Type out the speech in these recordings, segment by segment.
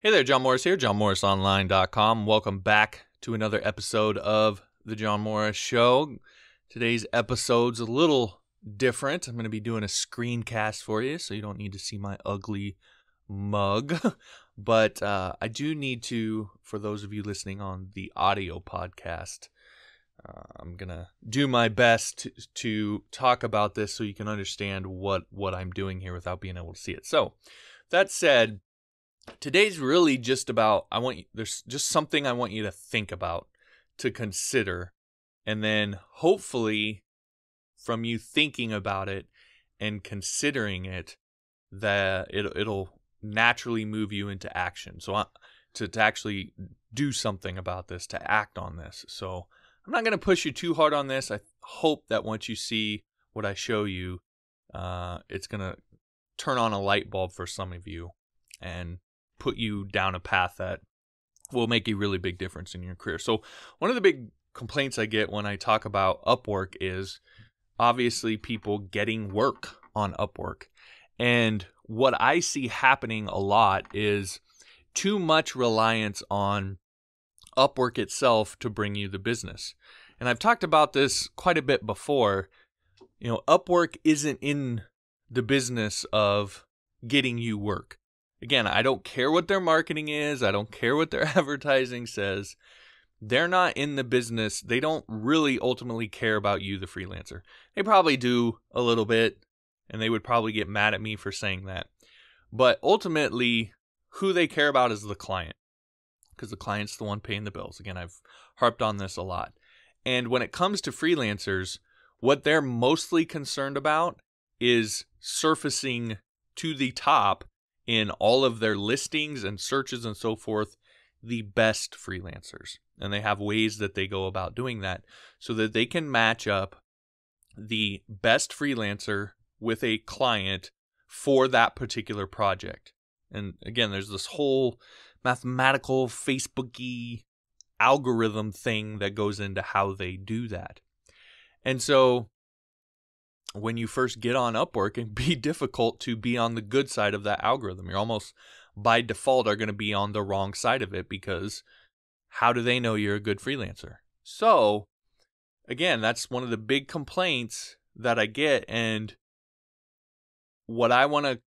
Hey there, John Morris here, johnmorrisonline.com. Welcome back to another episode of The John Morris Show. Today's episode's a little different. I'm going to be doing a screencast for you, so you don't need to see my ugly mug. But I do need to, for those of you listening on the audio podcast, I'm going to do my best to talk about this so you can understand what I'm doing here without being able to see it. So, that said, today's really just about, there's just something I want you to think about, to consider, and then hopefully from you thinking about it and considering it, that it'll naturally move you into action. So to actually do something about this, to act on this. So I'm not going to push you too hard on this. I hope that once you see what I show you, it's going to turn on a light bulb for some of you and put you down a path that will make a really big difference in your career. So one of the big complaints I get when I talk about Upwork is obviously people getting work on Upwork. And what I see happening a lot is too much reliance on Upwork itself to bring you the business. And I've talked about this quite a bit before. You know, Upwork isn't in the business of getting you work. Again, I don't care what their marketing is. I don't care what their advertising says. They're not in the business. They don't really ultimately care about you, the freelancer. They probably do a little bit, and they would probably get mad at me for saying that. But ultimately, who they care about is the client, because the client's the one paying the bills. Again, I've harped on this a lot. And when it comes to freelancers, what they're mostly concerned about is surfacing to the top in all of their listings and searches and so forth, the best freelancers. And they have ways that they go about doing that so that they can match up the best freelancer with a client for that particular project. And again, there's this whole mathematical, Facebooky algorithm thing that goes into how they do that. And so when you first get on Upwork, it can be difficult to be on the good side of that algorithm. You're almost by default are going to be on the wrong side of it, because how do they know you're a good freelancer? So again, that's one of the big complaints that I get. And what I want to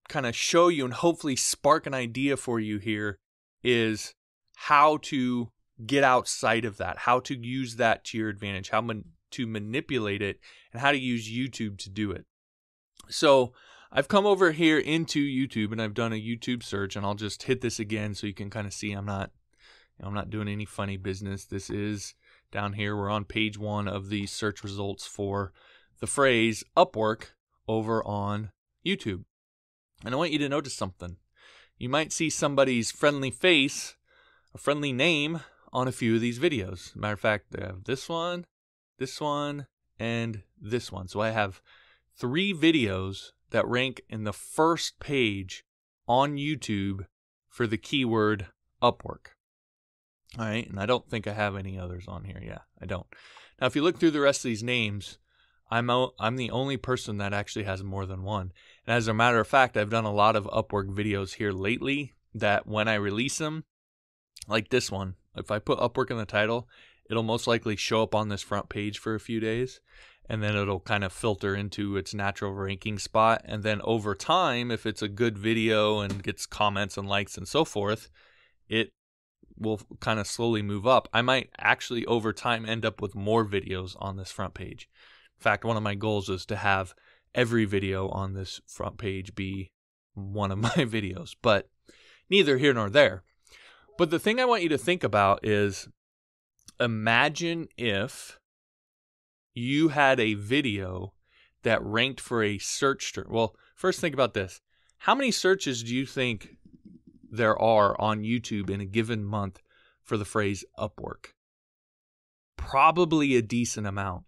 kind of show you and hopefully spark an idea for you here is how to get outside of that, how to use that to your advantage, how to manipulate it, and how to use YouTube to do it. So I've come over here into YouTube and I've done a YouTube search, and I'll just hit this again so you can kind of see I'm not doing any funny business. This is down here. We're on page 1 of the search results for the phrase Upwork over on YouTube. And I want you to notice something. You might see somebody's friendly face, a friendly name on a few of these videos. Matter of fact, they have this one, and this one. So I have 3 videos that rank in the first page on YouTube for the keyword Upwork. All right, and I don't think I have any others on here. Yeah, I don't. Now, if you look through the rest of these names, I'm the only person that actually has more than one. And as a matter of fact, I've done a lot of Upwork videos here lately that when I release them, like this one, if I put Upwork in the title, it'll most likely show up on this front page for a few days, and then it'll kind of filter into its natural ranking spot. And then over time, if it's a good video and gets comments and likes and so forth, it will kind of slowly move up. I might actually over time end up with more videos on this front page. In fact, one of my goals is to have every video on this front page be one of my videos, but neither here nor there. But the thing I want you to think about is, imagine if you had a video that ranked for a search term. Well, first think about this. How many searches do you think there are on YouTube in a given month for the phrase Upwork? Probably a decent amount.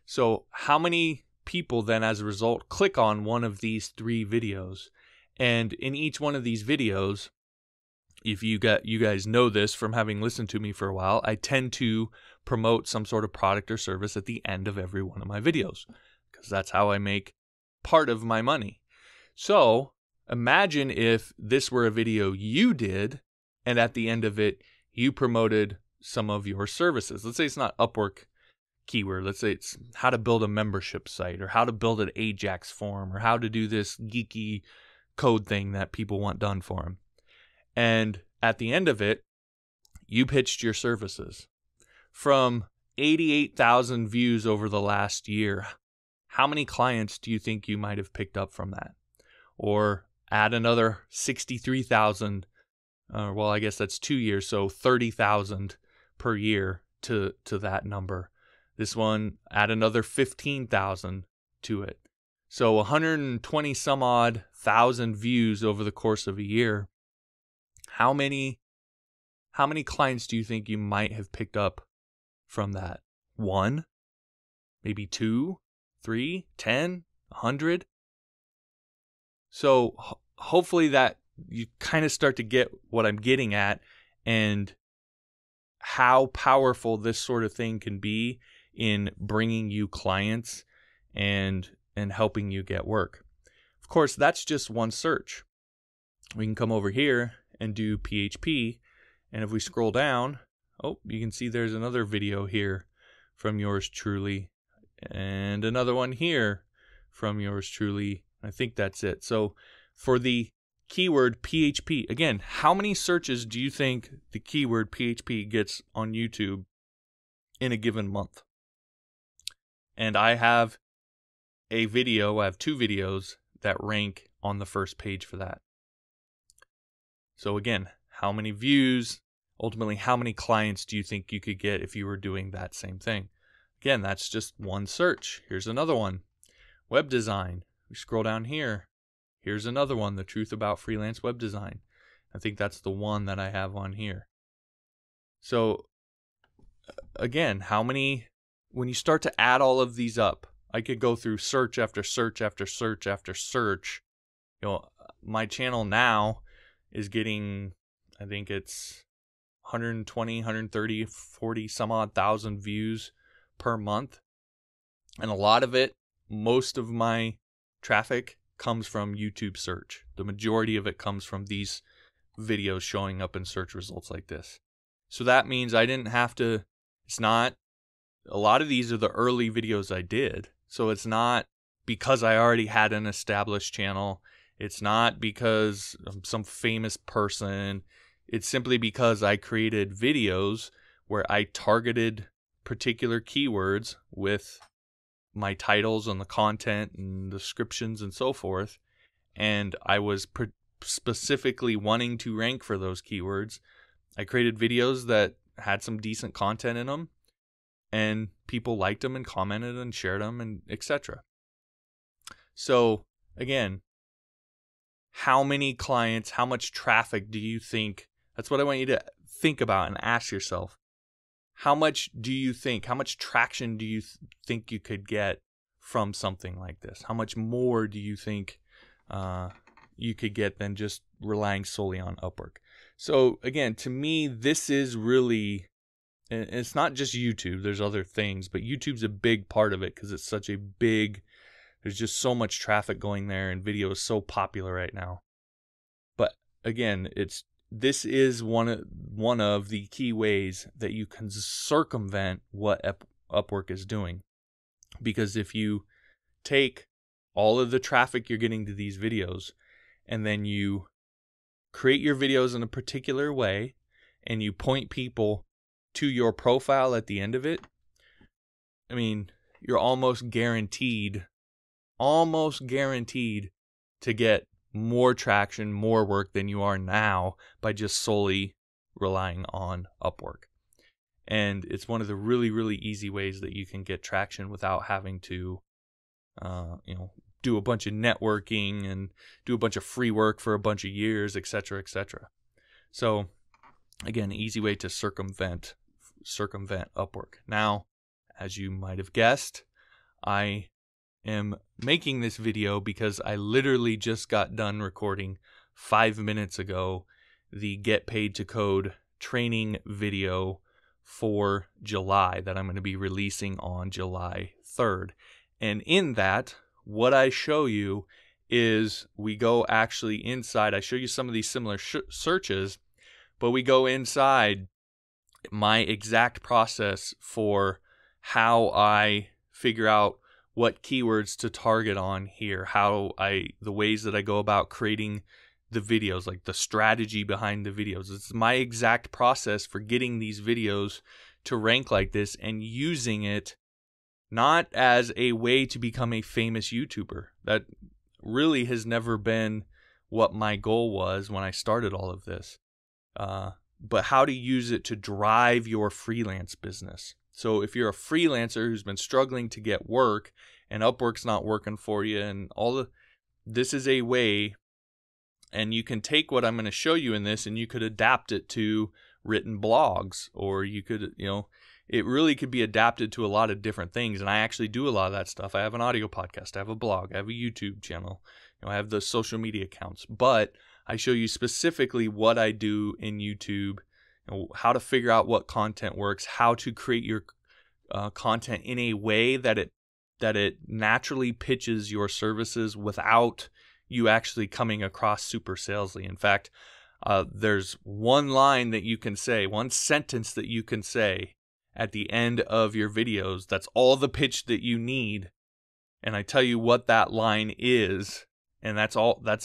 So how many people then as a result click on one of these 3 videos? And in each one of these videos, if you guys know this from having listened to me for a while, I tend to promote some sort of product or service at the end of every one of my videos, because that's how I make part of my money. So imagine if this were a video you did and at the end of it, you promoted some of your services. Let's say it's not Upwork keyword. Let's say it's how to build a membership site, or how to build an Ajax form, or how to do this geeky code thing that people want done for them. And at the end of it, you pitched your services. From 88,000 views over the last year, how many clients do you think you might have picked up from that? Or add another 63,000, well, I guess that's 2 years, so 30,000 per year to that number. This one, add another 15,000 to it. So 120 some odd thousand views over the course of a year. How many clients do you think you might have picked up from that? 1? Maybe 2? 3? 10? 100? So hopefully that you kind of start to get what I'm getting at, and how powerful this sort of thing can be in bringing you clients and helping you get work. Of course, that's just one search. We can come over here and do PHP, and if we scroll down, you can see there's another video here from yours truly, and another one here from yours truly. I think that's it. So for the keyword PHP, again, how many searches do you think the keyword PHP gets on YouTube in a given month? And I have two videos that rank on the first page for that. So again, how many views, ultimately how many clients do you think you could get if you were doing that same thing? Again, that's just one search. Here's another one. Web design. We scroll down here. Here's another one, the truth about freelance web design. I think that's the one that I have on here. So again, when you start to add all of these up, I could go through search after search after search after search. My channel now is getting, I think it's 120, 130, 40 some odd thousand views per month. And a lot of it, most of my traffic comes from YouTube search. The majority of it comes from these videos showing up in search results like this. So that means I didn't have to, a lot of these are the early videos I did. So it's not because I already had an established channel. It's not because I'm some famous person. It's simply because I created videos where I targeted particular keywords with my titles and the content and descriptions and so forth. And I was specifically wanting to rank for those keywords. I created videos that had some decent content in them, and people liked them and commented and shared them and etc. So again, how many clients, how much traffic do you think? That's what I want you to think about and ask yourself. How much traction do you think you could get from something like this? How much more do you think you could get than just relying solely on Upwork? So again, to me, this is really, and it's not just YouTube, there's other things, but YouTube's a big part of it because it's such a big, there's just so much traffic going there, and video is so popular right now. But again, this is one of the key ways that you can circumvent what Upwork is doing. Because if you take all of the traffic you're getting to these videos, and then you create your videos in a particular way, and you point people to your profile at the end of it, I mean, you're almost guaranteed to get more traction, more work than you are now by just solely relying on Upwork. And it's one of the really, really easy ways that you can get traction without having to, do a bunch of networking and do a bunch of free work for a bunch of years, etc., etc. So again, easy way to circumvent Upwork. Now, as you might have guessed, I am making this video because I literally just got done recording 5 minutes ago the Get Paid to Code training video for July that I'm going to be releasing on July 3rd. And in that, what I show you is we go actually inside. I show you some of these similar searches, But we go inside my exact process for how I figure out what keywords to target on here, the ways that I go about creating the videos, like the strategy behind the videos. It's my exact process for getting these videos to rank like this and using it not as a way to become a famous YouTuber. That really has never been what my goal was when I started all of this. But how to use it to drive your freelance business. So if you're a freelancer who's been struggling to get work and Upwork's not working for you and this is a way, and you can take what I'm going to show you in this and you could adapt it to written blogs, or you could, it really could be adapted to a lot of different things. And I actually do a lot of that stuff. I have an audio podcast, I have a blog, I have a YouTube channel, I have the social media accounts, but I show you specifically what I do in YouTube, how to figure out what content works, how to create your content in a way that it naturally pitches your services without you actually coming across super salesy. In fact, there's one line that you can say, one sentence that you can say at the end of your videos. That's all the pitch that you need. And I tell you what that line is. And that's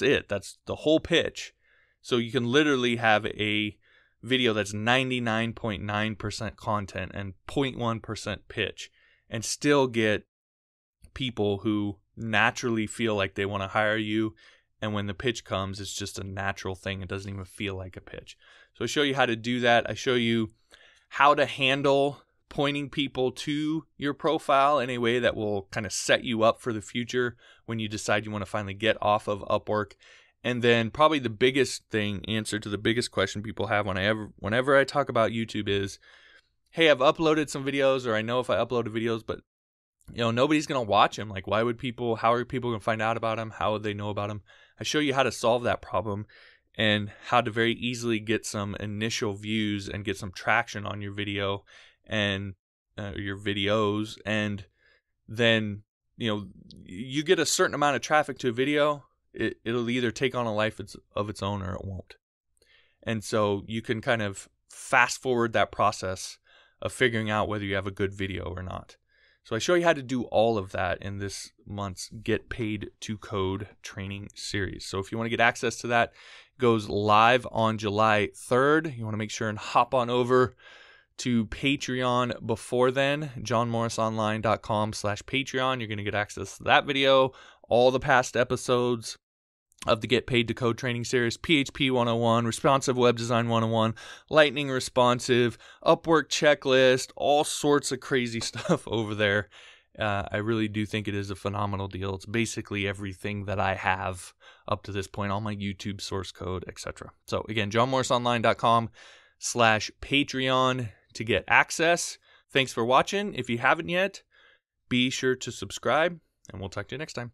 it. That's the whole pitch. So you can literally have a video that's 99.9% content and 0.1% pitch and still get people who naturally feel like they want to hire you. And when the pitch comes, it's just a natural thing. It doesn't even feel like a pitch. So I show you how to do that. I show you how to handle pointing people to your profile in a way that will kind of set you up for the future when you decide you want to finally get off of Upwork. And then probably the biggest answer to the biggest question people have whenever I talk about YouTube is, hey, I've uploaded some videos, or I know if I uploaded videos, but nobody's going to watch them. Like, how are people going to find out about them? How would they know about them? I show you how to solve that problem and how to very easily get some initial views and get some traction on your video and your videos. And then, you get a certain amount of traffic to a video, it'll either take on a life of its own or it won't. And so you can kind of fast forward that process of figuring out whether you have a good video or not. So I show you how to do all of that in this month's Get Paid to Code training series. So if you want to get access to that, it goes live on July 3rd. You want to make sure and hop on over to Patreon before then, johnmorrisonline.com/Patreon. You're going to get access to that video, all the past episodes of the Get Paid to Code training series, PHP 101, Responsive Web Design 101, Lightning Responsive, Upwork checklist, all sorts of crazy stuff over there. I really do think it is a phenomenal deal. It's basically everything that I have up to this point, all my YouTube source code, etc. So again, johnmorrisonline.com/Patreon to get access. Thanks for watching. If you haven't yet, be sure to subscribe, and we'll talk to you next time.